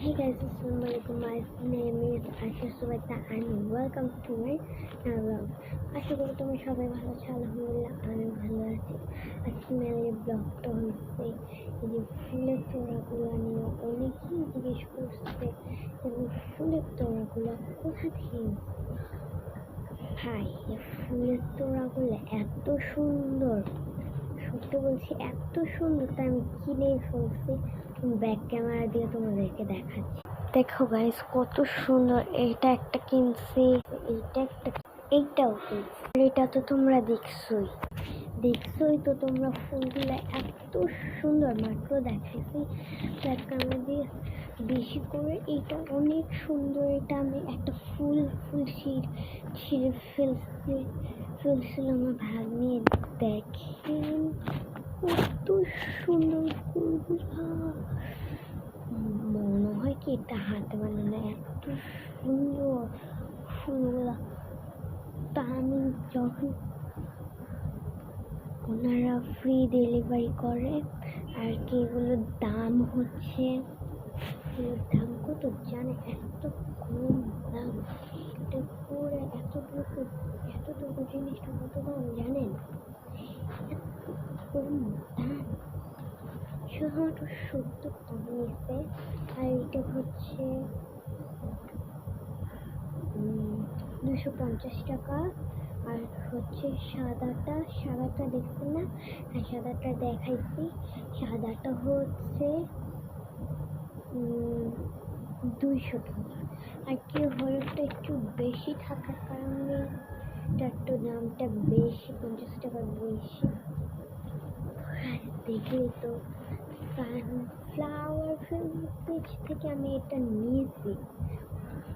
Hey guys, Assalamualaikum. My name is Aisha Subaita and welcome to my vlog. আশা করি তোমরা সবাই ভালো আছো। আলহামদুলিল্লাহ আমি ভালো আছি। আজকে মেয়ে ব্লগটা হচ্ছে এই যে ফুলের তোড়াগুলো নিয়ে অনেকেই জিজ্ঞেস করছে যে ফুলের তোড়াগুলো কোথা থেকে ভাই, এই ফুলের তোড়াগুলো এত সুন্দর, সত্যি বলছি এত সুন্দর, তাই আমি কিনেই ফেলছি। ব্যাক ক্যামেরা দিয়ে তোমাদেরকে দেখাচ্ছি। দেখো গাইস কত সুন্দর। এইটা একটা কিনছি, এইটাও কিনছি। এটা তো তোমরা দেখছোই তো তোমরা। ফুলগুলো এত সুন্দর, মাত্র দেখাইছি ব্যাক ক্যামেরা দিয়ে বেশি করে। এটা অনেক সুন্দর। এটা আমি একটা ফুল ছিঁড়ে ফেলছিল আমার ভাগ্নে। দেখেন কত সুন্দর ফুলগুলা, মনে হয় কি এটা হাতে বানানো। এত সুন্দর ফুলগুলা। তা আমি যখন ওনারা ফ্রি ডেলিভারি করে আর কি, এগুলোর দাম হচ্ছে, এগুলোর দাম কত জানে? এত কম দাম। এটা পুরো এতটুকু জিনিসটা কত দাম জানেন? এত কম দাম, শুধুমাত্র 70 টাকা নিচ্ছে। আর এটা হচ্ছে 250 টাকা। আর হচ্ছে সাদাটা দেখছেন না? হ্যাঁ, সাদাটা দেখাইছি। সাদাটা হচ্ছে 200 টাকা। আর কি হলুদটা একটু বেশি থাকার কারণে এটা একটু দামটা বেশি, 50 টাকা বেশি। দেখলেই তো, সানফ্লাওয়ার পেজ থেকে আমি এটা নিয়েছি।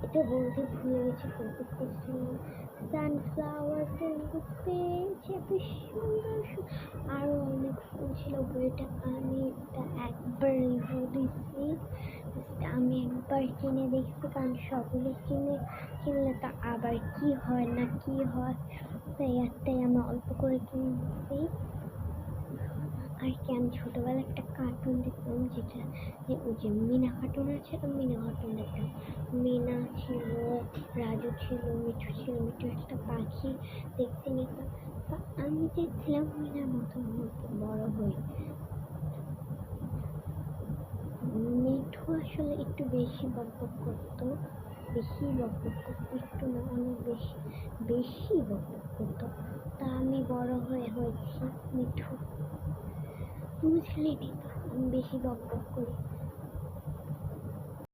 এটা বলতে ভুলে গেছি, সানফ্লাওয়ার পেজ এত সুন্দর। আরো অনেক ফুল ছিল বইটা। আমি এটা একবার রিভিউ দিচ্ছি, আমি একবার কিনে দেখছি, কারণ সবগুলো কিনলে তা আবার কি হয় না কি হয়, তাই একটাই আমি অল্প করে কিনছি। আর কি আমি ছোটবেলায় একটা কার্টুন দেখতাম, যেটা ওই যে মিনা কার্টুন আছে, মিনা কার্টুন দেখতাম। মিনা ছিল, রাজু ছিল, মিঠু ছিল। মিঠু একটা পাখি দেখতে নিতাম। আমি দেখছিলাম মিনার মতো বড় হই। মিঠু আসলে একটু বেশি বকবক করতো, একটু না, অনেক বেশি বকবক করতো। তা আমি বড় হয়েছি মিঠু, বুঝলেনি তো আমি বেশি বকবক করি।